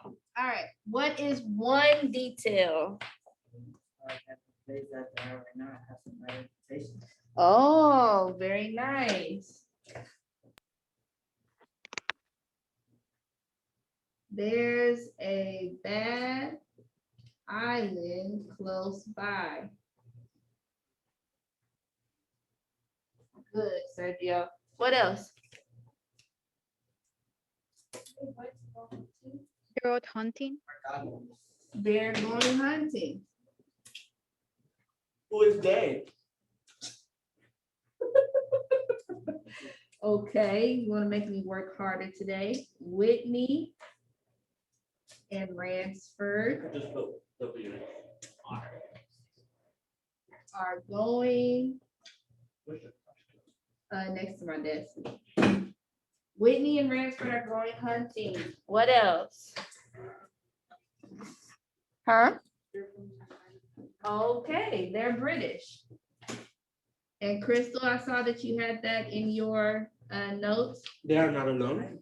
All right. What is one detail? Oh, very nice. There's a bad island close by. Good, Sergio. What else? They're out hunting. They're going hunting. Who is they? Okay, you want to make me work harder today? Whitney and Ransford Just put W. are going next to my desk. Whitney and Ransford are going hunting. What else? Huh? Okay, they're British. And Crystal, I saw that you had that in your notes. They are not alone.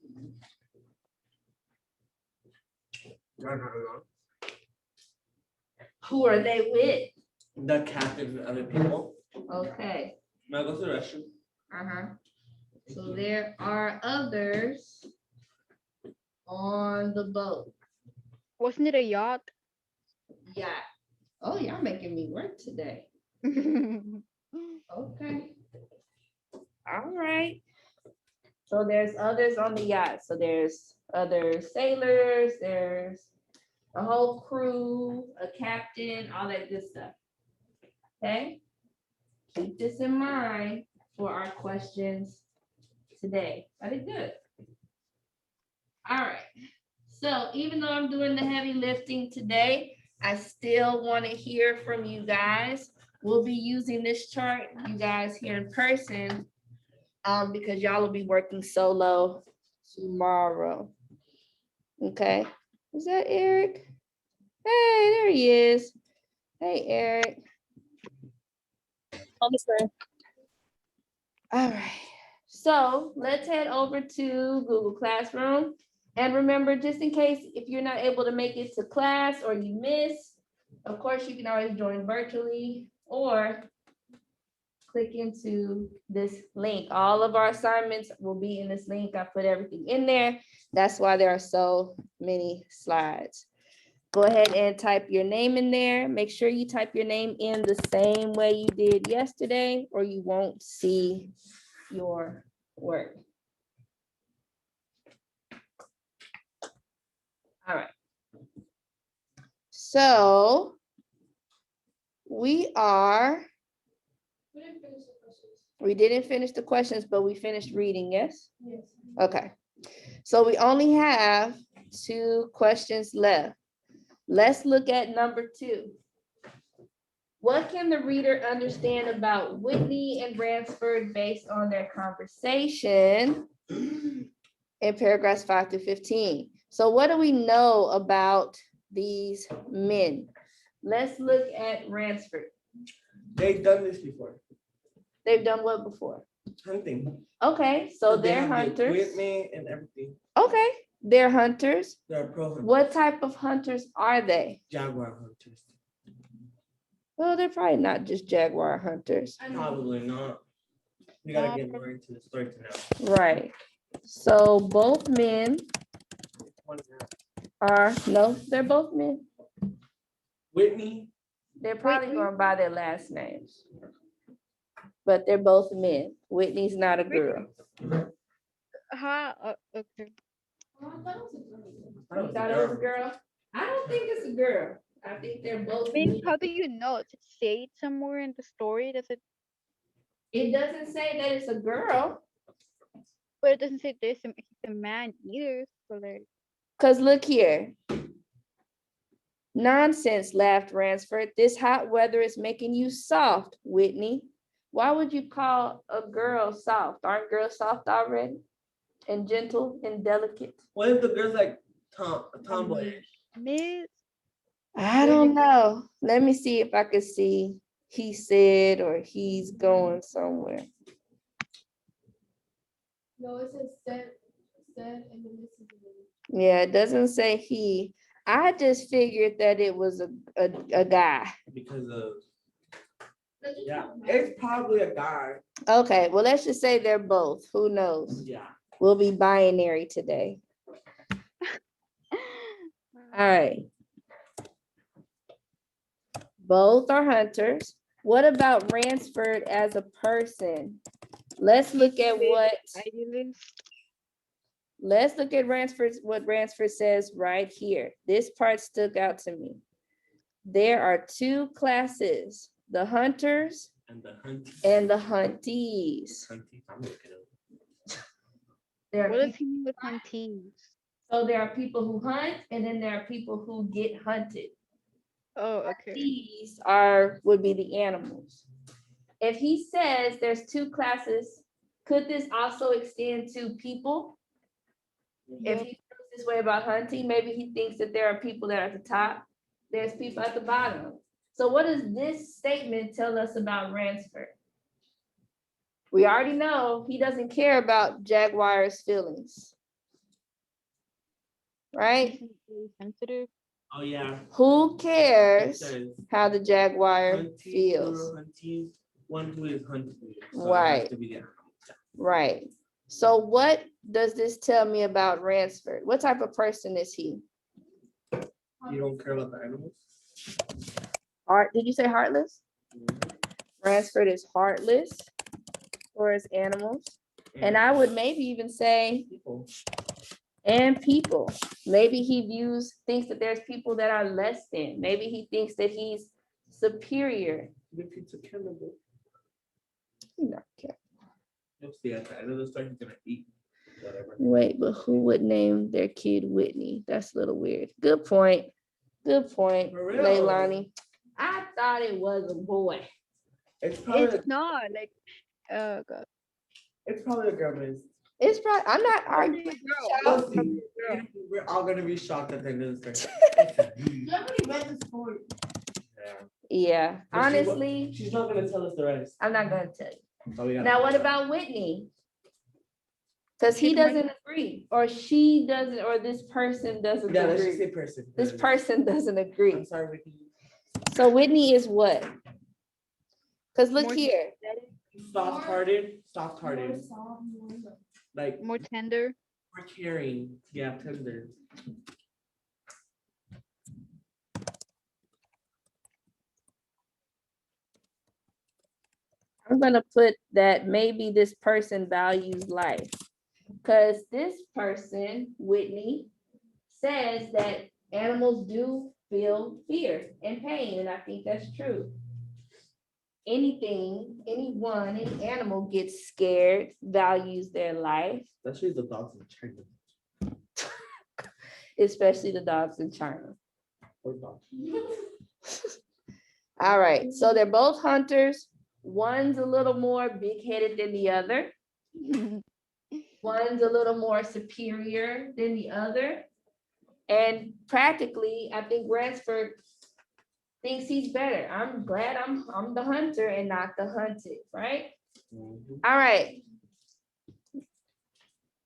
They are not alone. Who are they with? The captain and other people. Okay. May I go to the restroom? Uh-huh. So there are others on the boat. Wasn't it a yacht? Yeah. Oh, y'all making me work today. Okay. All right. So there's others on the yacht. So there's other sailors, there's a whole crew, a captain, all that good stuff. Okay? Keep this in mind for our questions today. I did good. All right. So even though I'm doing the heavy lifting today, I still want to hear from you guys. We'll be using this chart, you guys here in person, because y'all will be working solo tomorrow. Okay, is that Eric? Hey, there he is. Hey, Eric. On the screen. All right, so let's head over to Google Classroom. And remember, just in case if you're not able to make it to class or you miss, of course, you can always join virtually or click into this link. All of our assignments will be in this link. I put everything in there. That's why there are so many slides. Go ahead and type your name in there. Make sure you type your name in the same way you did yesterday, or you won't see your work. All right. So we didn't finish the questions, but we finished reading, yes? Yes. Okay. So we only have 2 questions left. Let's look at number 2. What can the reader understand about Whitney and Ransford based on their conversation in paragraphs 5 through 15? So what do we know about these men? Let's look at Ransford. They've done this before. They've done what before? Hunting. Okay, so They they're have the hunters. equipment and everything. Okay, they're hunters. They're pro hunters. What type of hunters are they? Jaguar hunters. Well, they're probably not just jaguar hunters. Probably not. We gotta get more into the story to know. Right. So both men are, no, they're both men. Whitney. They're probably Whitney. going by their last names. But they're both men. Whitney's not a girl. Okay. You thought it was a girl? I don't think it's a girl. I think they're both Maybe men. how do you know? Does it say it somewhere in the story? Does it? It doesn't say that it's a girl. But it doesn't say this. He's a man either. So like, Because look here. Nonsense, laughed Ransford. This hot weather is making you soft, Whitney. Why would you call a girl soft? Aren't girls soft already? And gentle and delicate? What if the girl's like tomboy? Miss. I don't know. Let me see if I can see he said or he's going somewhere. No, it says said, and then this is. Yeah, it doesn't say he. I just figured that it was a guy. Because of, yeah, it's probably a guy. Okay, well, let's just say they're both. Who knows? Yeah. We'll be binary today. All right. Both are hunters. What about Ransford as a person? Let's look at what, Idealist. let's look at Ransford's, what Ransford says right here. This part stuck out to me. There are two classes, the hunters And the hunting. and the huntees. Hunting, I'm looking up. There What are does he mean with hunting? So there are people who hunt and then there are people who get hunted. Oh, okay. These would be the animals. If he says there's two classes, could this also extend to people? If Yep. he feels this way about hunting, maybe he thinks that there are people that are at the top, there's people at the bottom. So what does this statement tell us about Ransford? We already know he doesn't care about Jaguar's feelings. Right? He's very sensitive. Oh, yeah. Who It cares says how the Jaguar hunting, feels? plural hunting, one who is hunting. So it has Right. to be the animal. Right. So what does this tell me about Ransford? What type of person is he? You don't care about the animals? Heart, did you say heartless? Ransford is heartless for his animals. And I would maybe even say, People. and people. Maybe he thinks that there's people that are less than. Maybe he thinks that he's superior. If it's a cannibal. No, okay. You'll see at the end of the story, he's gonna eat whatever. Wait, but who would name their kid Whitney? That's a little weird. Good point. Good point, For real? Leilani. I thought it was a boy. It's probably, It's not like, oh god. it's probably a girl, miss. It's probably, I'm not arguing. with Girl. y'all. We'll see. We're all gonna be shocked at the end of the story. Nobody read the story. Yeah. Yeah, But she wa- honestly, She's not gonna tell us the rest. I'm not gonna tell you. So we gotta Now, what find out. about Whitney? Because he She's my- doesn't agree, or she doesn't, or this person doesn't Yeah, let's just agree. say person. This person doesn't agree. I'm sorry, Vicky. So Whitney is what? Because look More here, Soft-hearted, soft-hearted, like More tender. more caring, yeah, tender. I'm gonna put that maybe this person values life. Because this person, Whitney, says that animals do feel fear and pain, and I think that's true. Anything, anyone, any animal gets scared, values their life, Especially the dogs in China. especially the dogs in China. Or dogs. All right, so they're both hunters. One's a little more big-headed than the other. One's a little more superior than the other. And practically, I think Ransford thinks he's better. I'm glad I'm the hunter and not the hunted, right? Mhm. All right.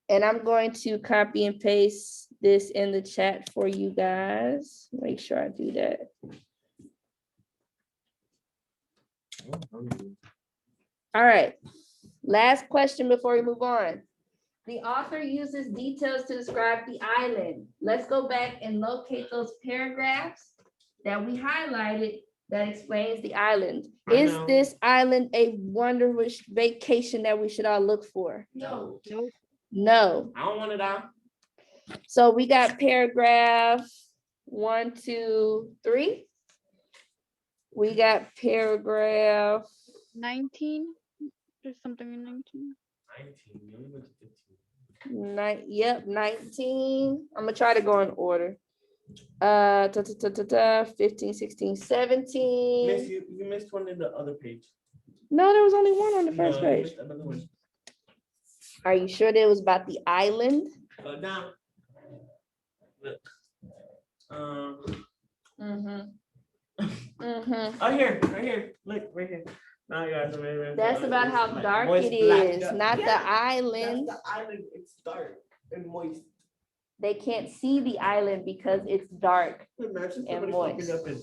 And I'm going to copy and paste this in the chat for you guys. Make sure I do that. Oh, hungry. All right. Last question before we move on. The author uses details to describe the island. Let's go back and locate those paragraphs that we highlighted that explains the island. I Is know. this island a wonderful vacation that we should all look for? No, Nope. No. I don't want it out. So we got paragraph 1, 2, 3. We got paragraph, 19. There's something in 19. 19, you only went to 15. 19. I'm gonna try to go in order. 15, 16, 17. Miss, you missed one in the other page. No, there was only one on the No, first you page. missed another one. Are you sure that it was about the island? Go down. Look. Oh, here, right here. Look, right here. Now you guys are That's about how Like dark moist it black is, dust. not the Yeah, island. That's the island. It's dark and moist. they can't see the island because it's dark. Imagine And somebody moist. popping up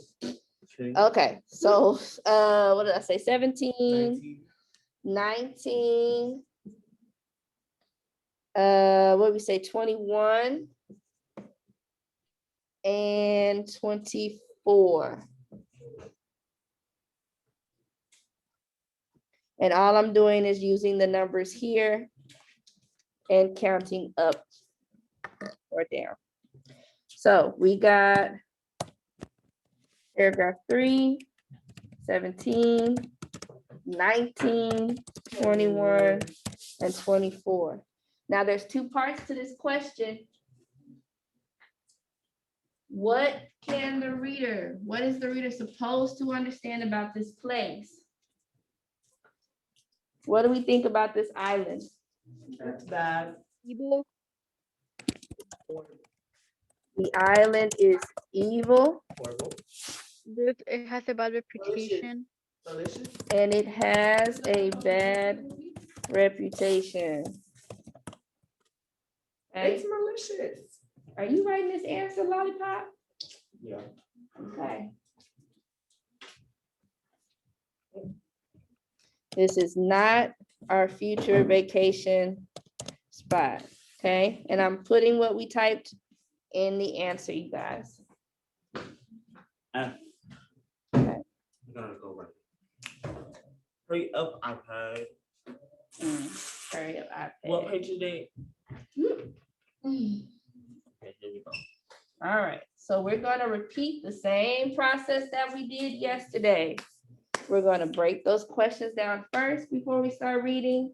in. Okay, so what did I say? 17, 19. 19. What did we say? 21 and 24. And all I'm doing is using the numbers here and counting up or down. So we got paragraph 3, 17, 19, 21, and 24. Now there's two parts to this question. What is the reader supposed to understand about this place? What do we think about this island? That's bad. Evil. The island is evil Horrible. It has a bad reputation. Delicious. and it has a bad reputation. Okay, It's malicious. are you writing this answer, Lollipop? Yeah. Okay. This is not our future vacation spot, okay? And I'm putting what we typed in the answer, you guys. F. Okay. You gotta go right. Hurry up, iPad. Hurry up, What iPad. page is it? Mm. Okay, here we go. All right, so we're gonna repeat the same process that we did yesterday. We're gonna break those questions down first before we start reading.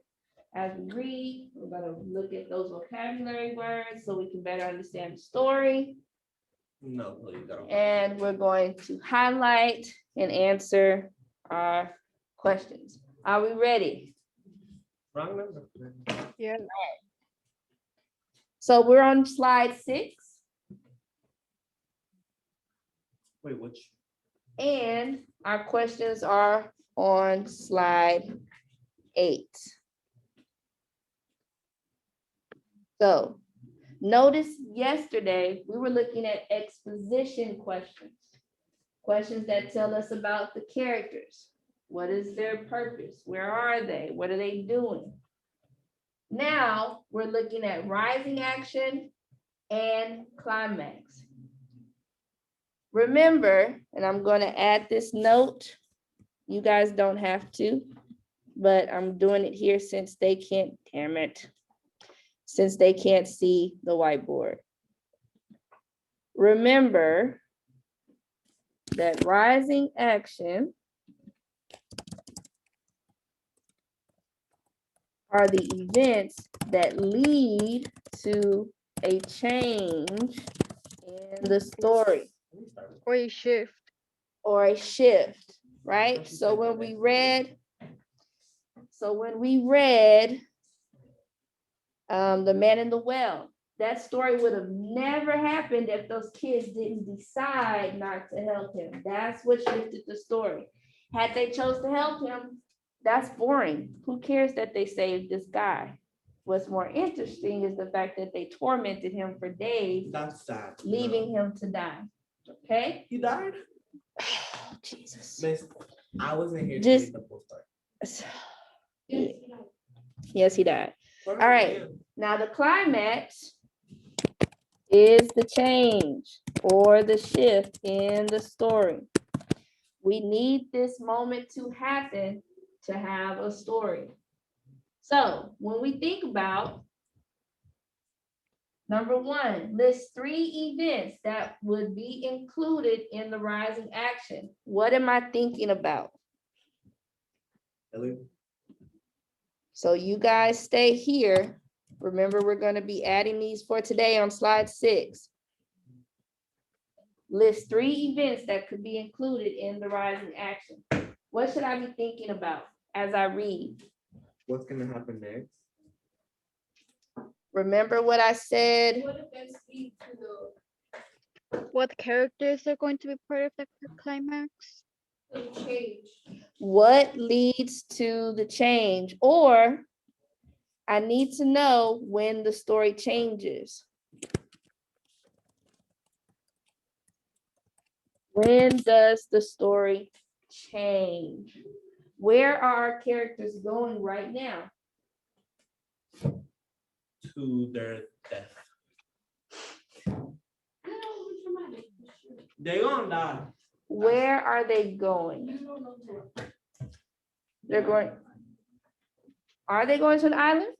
As we read, we're gonna look at those vocabulary words so we can better understand the story. No, please, I don't. And we're going to highlight and answer our questions. Are we ready? Wrong number. Yeah. So we're on slide 6. Wait, which? And our questions are on slide 8. So notice yesterday, we were looking at exposition questions. Questions that tell us about the characters. What is their purpose? Where are they? What are they doing? Now we're looking at rising action and climax. Remember, and I'm going to add this note. You guys don't have to, but I'm doing it here since they can't, damn it, since they can't see the whiteboard. Remember that rising action are the events that lead to a change in the story. Or a shift. Or a shift, right? So when we read The Man in the Well, that story would have never happened if those kids didn't decide not to help him. That's what shifted the story. Had they chose to help him, that's boring. Who cares that they saved this guy? What's more interesting is the fact that they tormented him for days, That's sad. leaving him to die. Okay? He died? Jesus. Miss, I wasn't here to Just- read the full story. Yes, he died. All right. Now the climax is the change or the shift in the story. We need this moment to happen to have a story. So when we think about number 1, list 3 events that would be included in the rising action. What am I thinking about? Ellie? So you guys stay here. Remember, we're going to be adding these for today on slide 6. List 3 events that could be included in the rising action. What should I be thinking about as I read? What's gonna happen next? Remember what I said? What characters are going to be part of the climax? What leads to the change? Or I need to know when the story changes. When does the story change? Where are our characters going right now? To their death. They gonna die. Where are they going? They're going. Are they going to an island?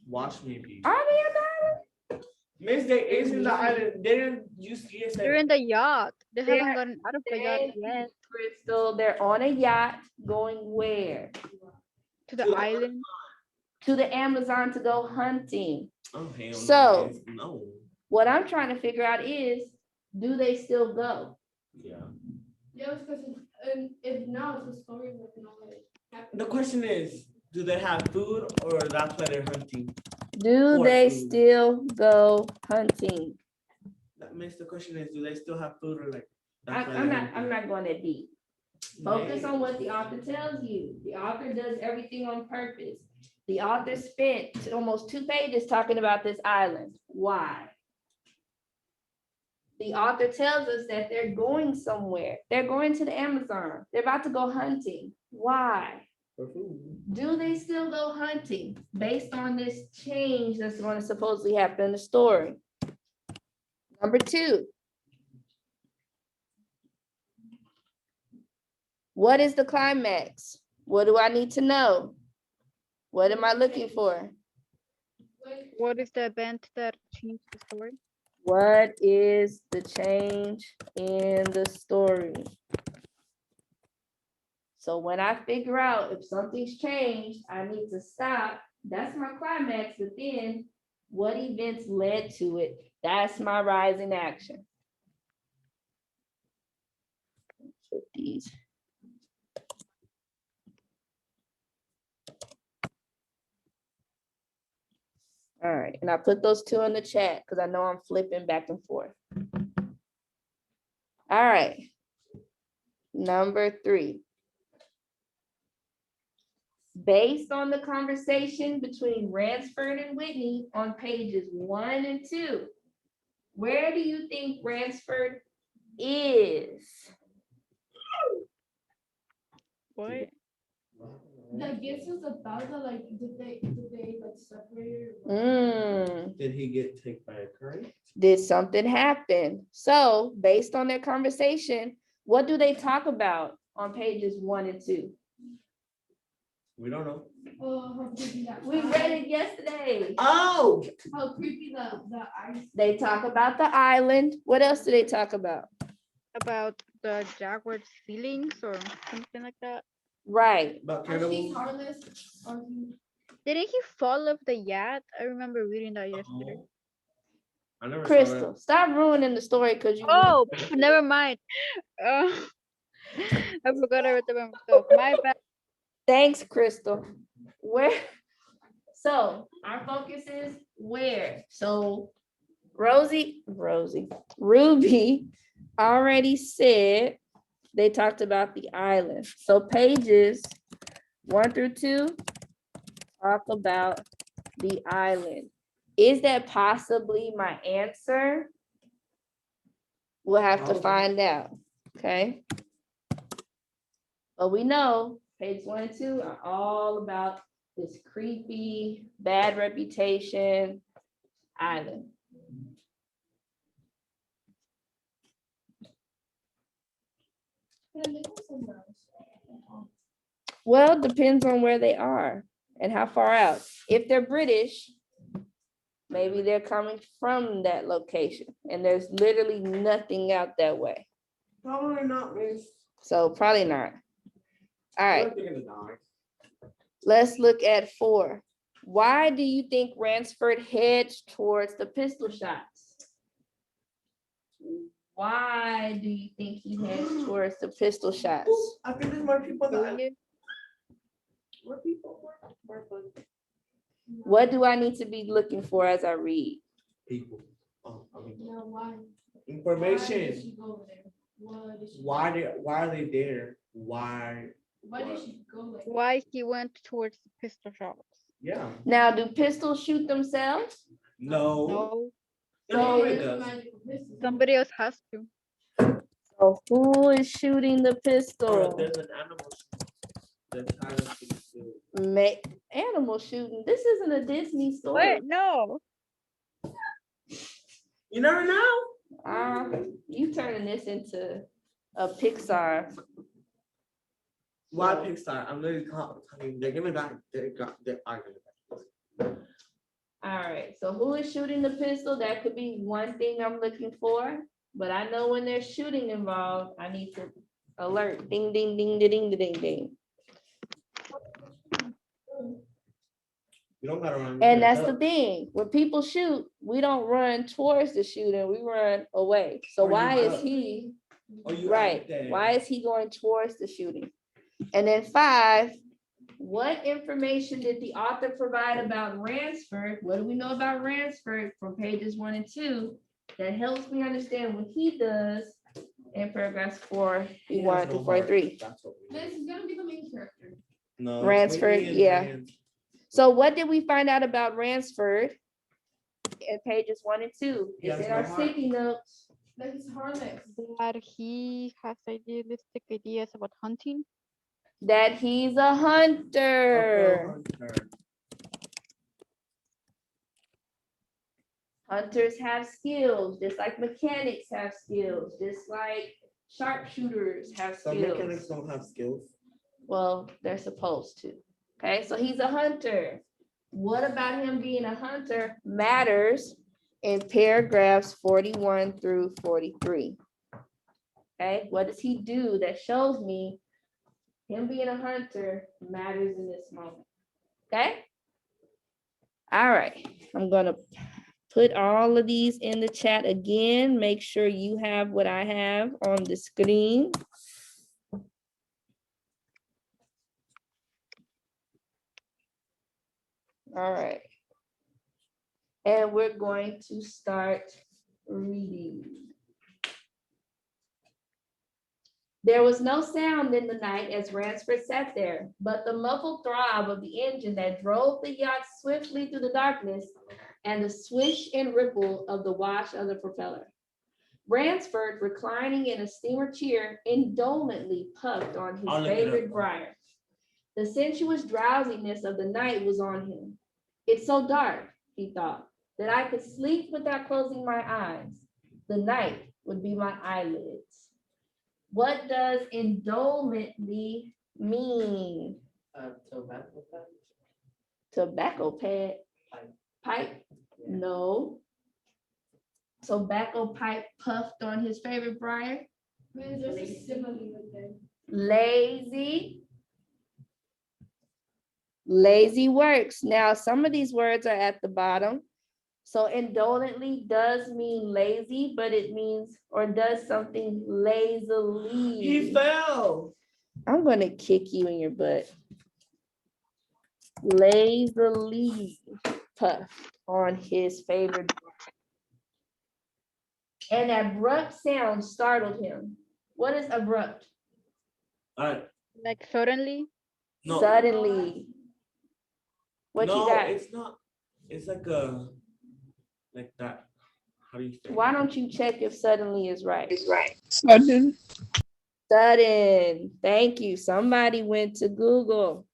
Watch me, people. Are they on the island? Miss, they is in the island. Didn't you see it? They're in the yacht. They They're- haven't gotten out of the yacht Thank yet. you, Crystal, they're on a yacht going where? To the To- island. To the Amazon to go hunting. Oh, hell no, So- miss. No. What I'm trying to figure out is, do they still go? Yeah. Yes, because if not, the story would not happen. The question is, do they have food or that's why they're hunting? Do Or they food. still go hunting? That means the question is, do they still have food or like? that's why I'm they're not hunting? going that deep. Focus Man. on what the author tells you. The author does everything on purpose. The author spent almost 2 pages talking about this island. Why? The author tells us that they're going somewhere. They're going to the Amazon. They're about to go hunting. Why? For food. Do they still go hunting based on this change that's going to supposedly happen in the story? Number 2. What is the climax? What do I need to know? What am I looking for? What is the event that changed the story? What is the change in the story? So when I figure out if something's changed, I need to stop. That's my climax, but then what events led to it? That's my rise in action. Put these. All right, and I put those 2 in the chat because I know I'm flipping back and forth. All right. Number 3. Based on the conversation between Ransford and Whitney on pages 1 and 2, where do you think Ransford is? What? The guess is about the like, did they like separate? Did he get taken by a current? Did something happen? So based on their conversation, what do they talk about on pages 1 and 2? We don't know. How creepy that. We read it yesterday. Oh, How creepy the ice. They talk about the island. What else do they talk about? About the jaguar's feelings or something like that? Right. about Are she cannibals. harmless? Are he? Didn't he fall off the yacht? I remember reading that yesterday. Oh. I never saw Crystal, stop ruining the story because you. Oh, never mind. I forgot I read the myself. My bad. Thanks, Crystal. Where? So our focus is where? So Ruby already said they talked about the island. So pages 1 through 2 talk about the island. Is that possibly my answer? We'll have to Probably. find out, okay? But we know page 1 and 2 are all about this creepy, bad reputation island. Well, depends on where they are and how far out. If they're British, maybe they're coming from that location and there's literally nothing out that way. Probably not, miss. So probably not. All right. They're gonna die. Let's look at 4. Why do you think Ransford heads towards the pistol shots? Why do you think he heads towards the pistol shots? I think there's more people that. Curious. More people. More fun. What do I need to be looking for as I read? People. Oh, I mean, No, why? Why did information. she go there? Why did she? Why are they there? Why? Why did she go there? Why he went towards the pistol shots? Yeah. Now, do pistols shoot themselves? No. No, No, it So- does. Magical pistol. somebody else has to. So who is shooting the Or pistol? there's an animal that's hiding too. Animal shooting. This isn't a Disney story. What? No. You never know. You turning this into a Pixar. Why So- Pixar? I'm literally telling you, they're giving back. They're arguing. All right, so who is shooting the pistol? That could be one thing I'm looking for, but I know when there's shooting involved, I need to alert, ding, ding, ding, ding, ding, ding, ding. You don't gotta run. And that's the thing, when people shoot, we don't run towards the shooter, we run away. So Or you why is duck. he, Oh, you right, out there. why is he going towards the shooting? And then 5, what information did the author provide about Ransford? What do we know about Ransford from pages 1 and 2 that helps me understand what he does in paragraphs 41 He has through no heart. 43? That's what we This is gonna be the main character. know. No, Ransford, Whitney and yeah. Rand. So what did we find out about Ransford in pages 1 and 2? He It's has in no our heart. sticky notes. Like his harness. That he has idealistic ideas about hunting. That he's a A hunter. pro hunter. Hunters have skills, just like mechanics have skills, just like sharpshooters have Some mechanics skills. don't have skills. Well, they're supposed to. Okay, so he's a hunter. What about him being a hunter matters in paragraphs 41 through 43? Okay, what does he do that shows me him being a hunter matters in this moment? Okay. All right, I'm gonna put all of these in the chat again. Make sure you have what I have on the screen. All right. And we're going to start reading. There was no sound in the night as Ransford sat there, but the muffled throb of the engine that drove the yacht swiftly through the darkness and the swish and ripple of the wash of the propeller. Ransford, reclining in a steamer chair, indolently puffed on his I'll look it favorite up. briar. The sensuous drowsiness of the night was on him. It's so dark, he thought, that I could sleep without closing my eyes. The night would be my eyelids. What does indolently mean? Tobacco pad? Pipe? No. Tobacco pipe puffed on his favorite briar? Man, there's a simile with them. Lazy. Lazy works. Now, some of these words are at the bottom. So indolently does mean lazy, but it means or does something lazily. He fell. I'm gonna kick you in your butt. Lazily puffed on his favorite. An abrupt sound startled him. What is abrupt? All right. Like suddenly. No. Suddenly. What you No, got? it's not. It's like that. How do you say? Why don't you check if suddenly is right? Sudden. Sudden. Thank you. Somebody went to Google.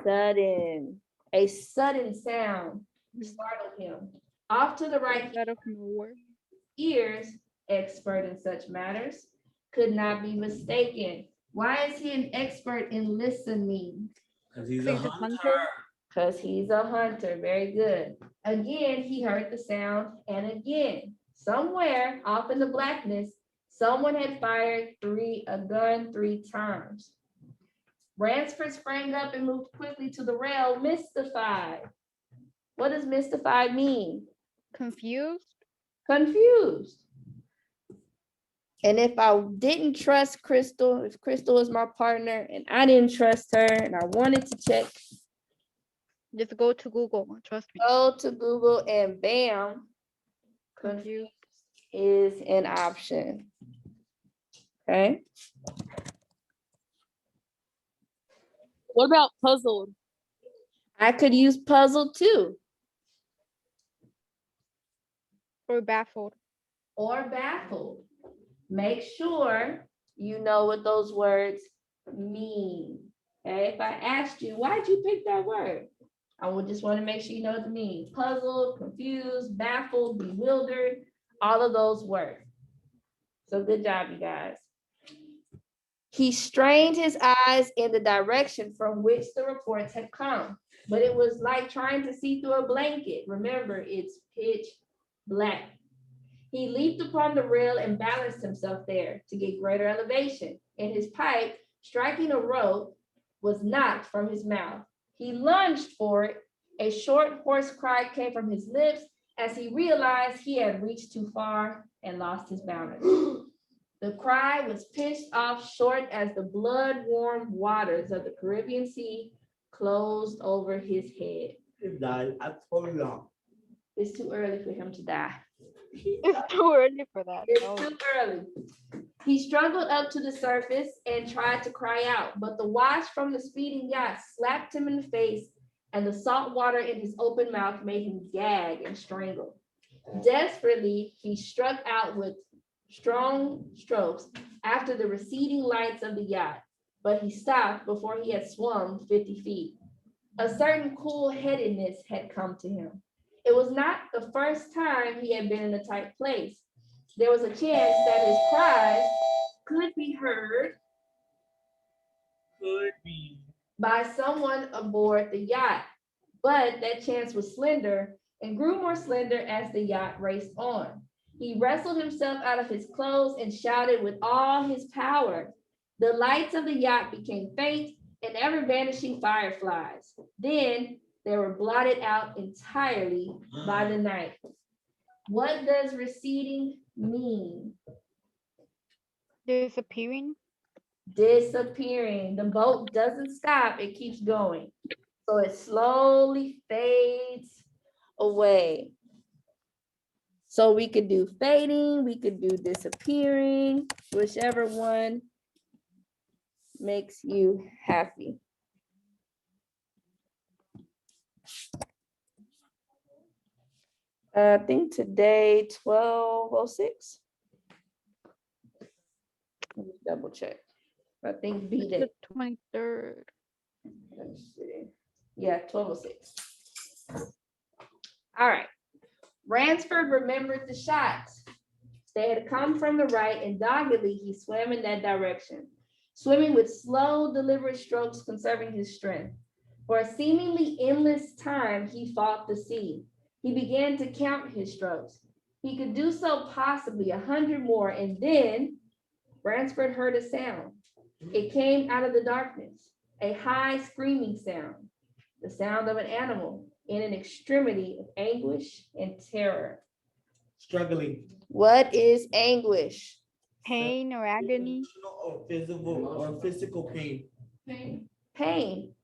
Sudden. A sudden sound startled him. Off to the right, Out of nowhere. ears, expert in such matters, could not be mistaken. Why is he an expert in listening? Because he's He's a a hunter. hunter. Because he's a hunter. Very good. Again, he heard the sound, and again, somewhere off in the blackness, someone had fired a gun 3 times. Ransford sprang up and moved quickly to the rail, mystified. What does mystified mean? Confused. Confused. And if I didn't trust Crystal, if Crystal was my partner and I didn't trust her and I wanted to check, Just go to Google. Trust me. go to Google and bam, Confused. is an option. Okay. What about puzzled? I could use puzzle too, Or baffled. or baffled. Make sure you know what those words mean. Okay, if I asked you, why'd you pick that word? I would just want to make sure you know what it means. Puzzled, confused, baffled, bewildered, all of those words. So good job, you guys. He strained his eyes in the direction from which the reports had come, but it was like trying to see through a blanket. Remember, it's pitch black. He leaped upon the rail and balanced himself there to get greater elevation, and his pipe, striking a rope, was knocked from his mouth. He lunged for it. A short, hoarse cry came from his lips as he realized he had reached too far and lost his balance. The cry was pitched off short as the blood-warm waters of the Caribbean Sea closed over his head. He died at so long. It's too early for him to die. It's too early for that. It's No. too early. He struggled up to the surface and tried to cry out, but the wash from the speeding yacht slapped him in the face, and the salt water in his open mouth made him gag and strangle. Desperately, he struck out with strong strokes after the receding lights of the yacht, but he stopped before he had swum 50 feet. A certain cool-headedness had come to him. It was not the first time he had been in a tight place. There was a chance that his cries could be heard Could be. by someone aboard the yacht, but that chance was slender and grew more slender as the yacht raced on. He wrestled himself out of his clothes and shouted with all his power. The lights of the yacht became faint and ever vanishing fireflies. Then they were blotted out entirely by the night. What does receding mean? Disappearing. Disappearing. The boat doesn't stop, it keeps going. So it slowly fades away. So we could do fading, we could do disappearing, whichever one makes you happy. I think today 12:06. Let me double check. I think beat The it. 23rd. Let's see. Yeah, 12:06. All right. Ransford remembered the shots. They had come from the right, and doggedly he swam in that direction, swimming with slow, deliberate strokes, conserving his strength. For a seemingly endless time, he fought the sea. He began to count his strokes. He could do so possibly 100 more, and then Ransford heard a sound. It came out of the darkness, a high screaming sound, the sound of an animal in an extremity of anguish and terror. Struggling. What is anguish? Pain or agony. Emotional or physical pain. Pain. Pain.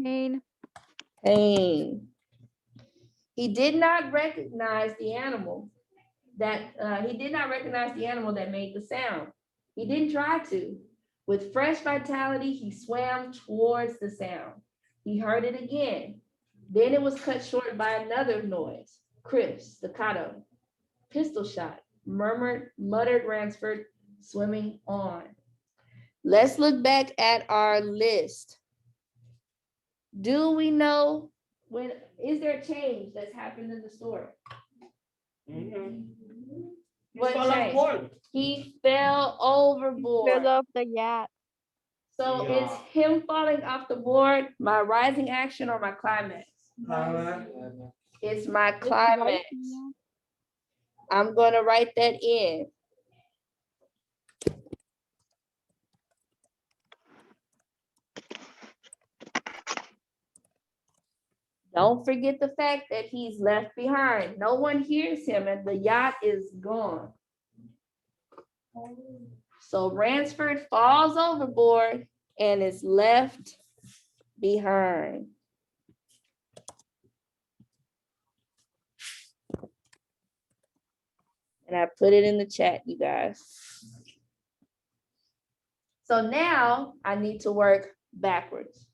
Pain. Pain. He did not recognize the animal that made the sound. He didn't try to. With fresh vitality, he swam towards the sound. He heard it again. Then it was cut short by another noise, crisp, staccato. Pistol shot, muttered Ransford, swimming on. Let's look back at our list. Do we know is there a change that's happened in the story? Mhm. What Fell off change? board. He fell overboard. Fell off the yacht. So Yeah. it's him falling off the board, my rising action, or my climax? It's my It's climax. right now. I'm gonna write that in. Don't forget the fact that he's left behind. No one hears him and the yacht is gone. So Ransford falls overboard and is left behind. And I put it in the chat, you guys. So now I need to work backwards.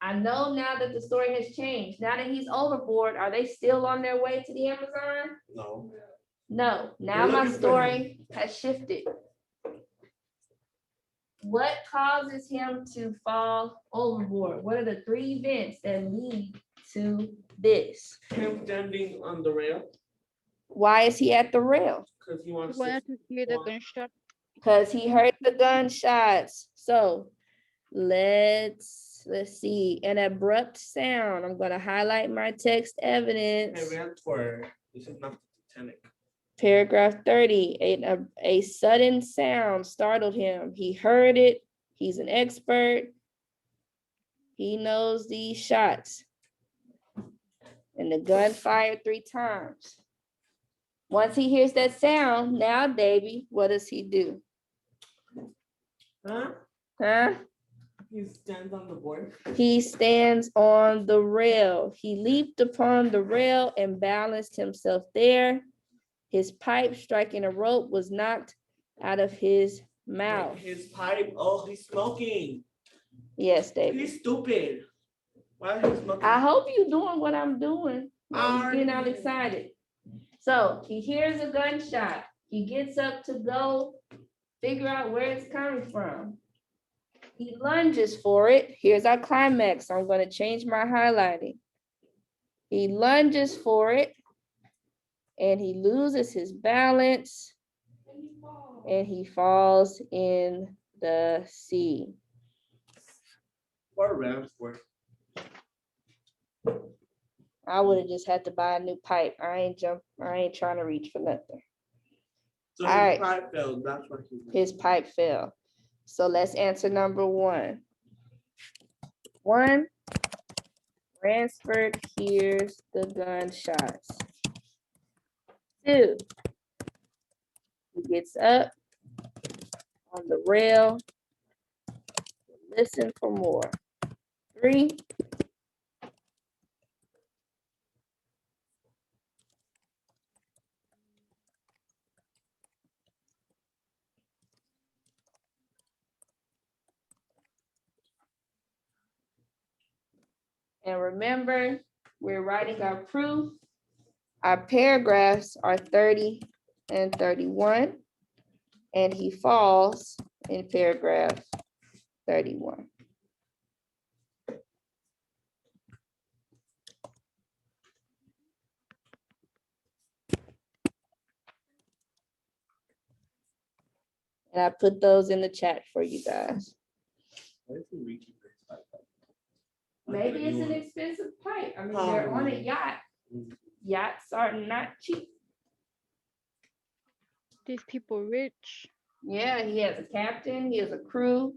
I know now that the story has changed. Now that he's overboard, are they still on their way to the Amazon? No. No, now We're my looking for story has shifted. What causes him to fall overboard? What are the three events that lead to this? Him standing on the rail Why is he at the rail? because he He wants wanted to hear the walk. gunshot. Because he heard the gunshots. So let's see. An abrupt sound. I'm gonna highlight my text evidence. Hey, ran toward. This is not the Titanic. Paragraph 30, a sudden sound startled him. He heard it. He's an expert. He knows these shots. And the gun fired 3 times. Once he hears that sound, now, Davy, what does he do? Huh? Huh? He stands on the board. He stands on the rail. He leaped upon the rail and balanced himself there. His pipe striking a rope was knocked out of his mouth. His pipe. Oh, he's smoking. Yes, David. He's stupid. Why is he smoking? I hope you're doing what I'm doing. I'm getting all Already. excited. So he hears a gunshot. He gets up to go figure out where it's coming from. He lunges for it. Here's our climax. I'm going to change my highlighting. He lunges for it and he loses his balance and he falls in the sea. What ran for? I would have just had to buy a new pipe. I ain't trying to reach for nothing. So All his right. pipe failed. That's what he. His pipe fell. So let's answer number 1. 1, Ransford hears the gunshots. 2, he gets up on the rail, listen for more. 3, and remember, we're writing our proof. Our paragraphs are 30 and 31, and he falls in paragraph 31. And I put those in the chat for you guys. Why is he reaching for his pipe? Maybe it's an expensive pipe. I mean, they're on a yacht. Yachts are not cheap. These people rich. Yeah, he has a captain, he has a crew,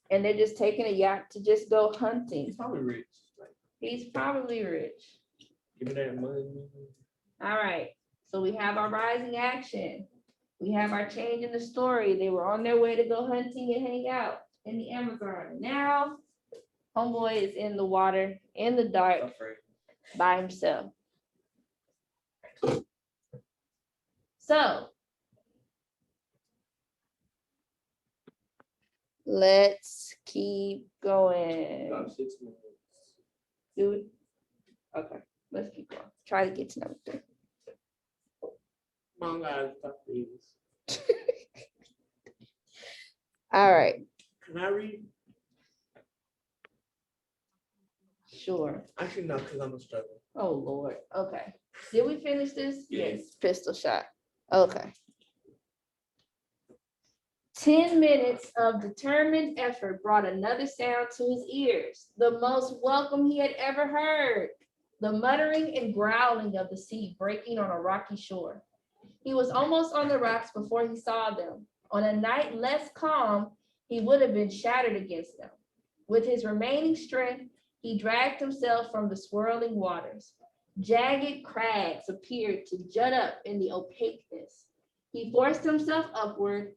and they're just taking a yacht to just go hunting. He's probably rich. Like, He's probably rich. give me that money. All right, so we have our rising action. We have our change in the story. They were on their way to go hunting and hang out in the Amazon. Now, homeboy is in the water, in the dark, Afraid. by himself. So let's keep going. About 6 minutes. Do it. Okay, let's keep going. Try to get to number 3. Come on, guys. Stop these. All right, Can I read? sure. Actually, no, because I'm a struggle. Oh, Lord. Okay. Did we finish this? Yes. Pistol shot. Okay. 10 minutes of determined effort brought another sound to his ears, the most welcome he had ever heard, the muttering and growling of the sea breaking on a rocky shore. He was almost on the rocks before he saw them. On a night less calm, he would have been shattered against them. With his remaining strength, he dragged himself from the swirling waters. Jagged crags appeared to jut up in the opaqueness. He forced himself upward,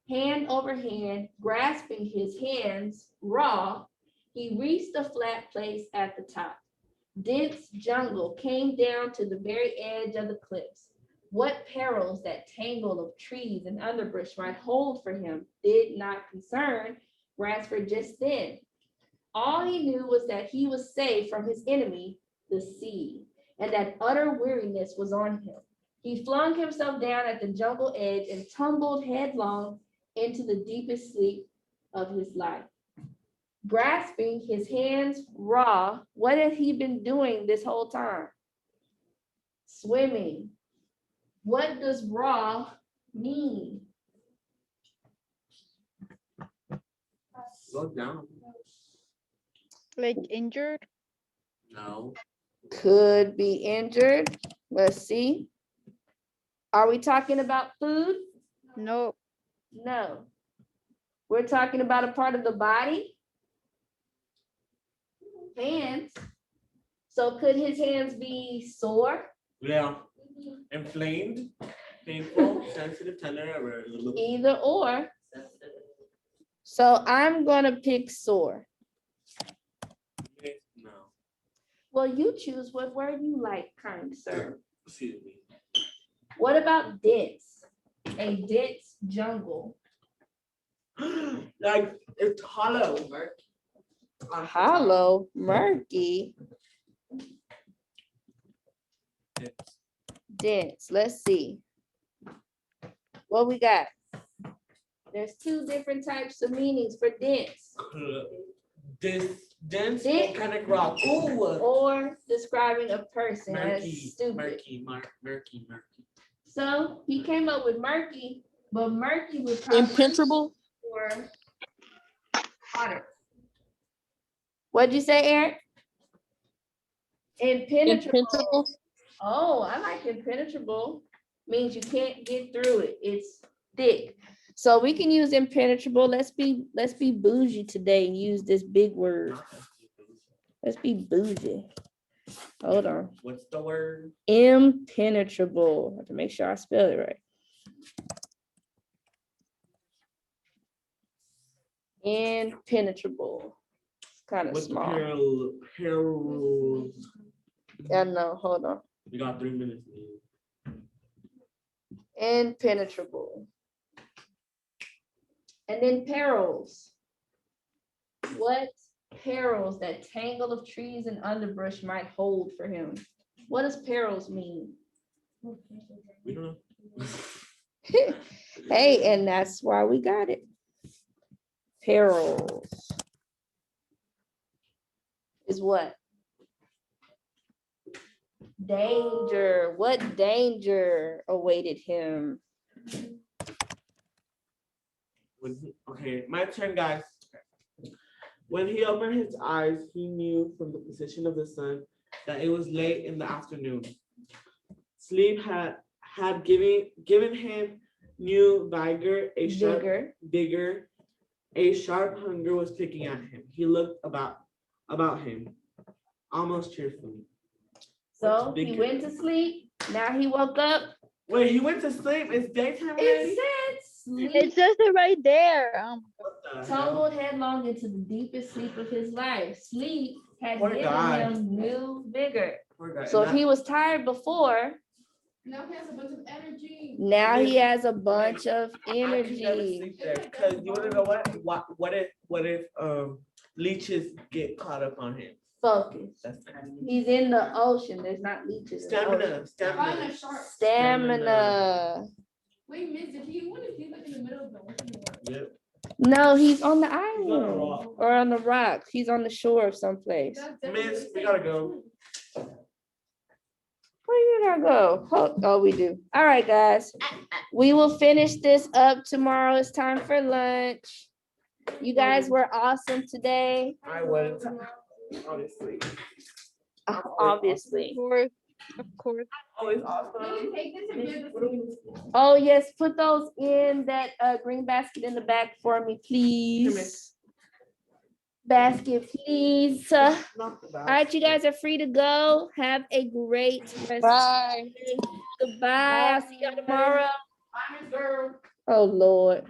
hand over hand, grasping his hands raw. He reached the flat place at the top. Dense jungle came down to the very edge of the cliffs. What perils that tangle of trees and underbrush might hold for him did not concern Ransford just then. All he knew was that he was safe from his enemy, the sea, and that utter weariness was on him. He flung himself down at the jungle edge and tumbled headlong into the deepest sleep of his life. Grasping his hands raw, what had he been doing this whole time? Swimming. What does raw mean? Go down. Like injured? No. Could be injured. Let's see. Are we talking about food? No. No. We're talking about a part of the body. Hands. So could his hands be sore? Yeah. Inflamed, painful, sensitive, tender, or Either or. So I'm gonna pick sore. no. Well, you choose what word you like, kind sir. Excuse me. What about dense? A dense jungle. Like it's hollow. A hollow, murky, dense. Let's see. What we got? There's two different types of meanings for dense. This dense Dense. volcanic rock. Ooh. Or describing a person as Murky, stupid. murky. So he came up with murky, but murky was probably Impenetrable. for water. What'd you say, Eric? Impenetrable. Impenetrable. Oh, I like impenetrable. Means you can't get through it. It's thick. So we can use impenetrable. Let's be bougie today and use this big word. Let's be bougie. Hold on. What's the word? Impenetrable. I have to make sure I spell it right. Impenetrable. It's kind of What's the small. peril? Yeah, no, hold on. We got 3 minutes. Impenetrable. And then perils. What perils that tangle of trees and underbrush might hold for him? What does perils mean? We don't know. Hey, and that's why we got it. Perils is what? Danger. What danger awaited him? Okay, my turn, guys. When he opened his eyes, he knew from the position of the sun that it was late in the afternoon. Sleep had given him new vigor, vigor. A sharp hunger was picking at him. He looked about him, almost cheerfully. So he went to sleep. Now he woke up. Wait, he went to sleep. It's daytime already? It said sleep. It says it right there. What the hell? Tumbled headlong into the deepest sleep of his life. Sleep had Poor given guy. him new vigor. Poor guy. So And if he was tired before, Now he has a bunch of energy. now he has a bunch of I could never energy. sleep there, because you wanna know what if leeches get caught up on him? Focus. That's crazy. He's in the ocean. There's not leeches. in the ocean. Stamina. Find a shark. Stamina. Wait, Miss, if he would have been like in the middle of the ocean. Yep. No, he's on the on a island rock. or on the rocks. He's on the shore of someplace. That's definitely Miss, we the gotta same. go. Where you gonna go? Oh, we do. All right, guys. We will finish this up tomorrow. It's time for lunch. You guys were awesome today. I wouldn't, honestly. Obviously. Of course. Always Let awesome. me take this and give this to you. Oh, yes, put those in that green basket in the back for me, please. Basket, please. All Not the best. right, you guys are free to go. Have a great rest. Bye. Goodbye. I'll see you tomorrow. Bye, Miss Girl. Oh, Lord.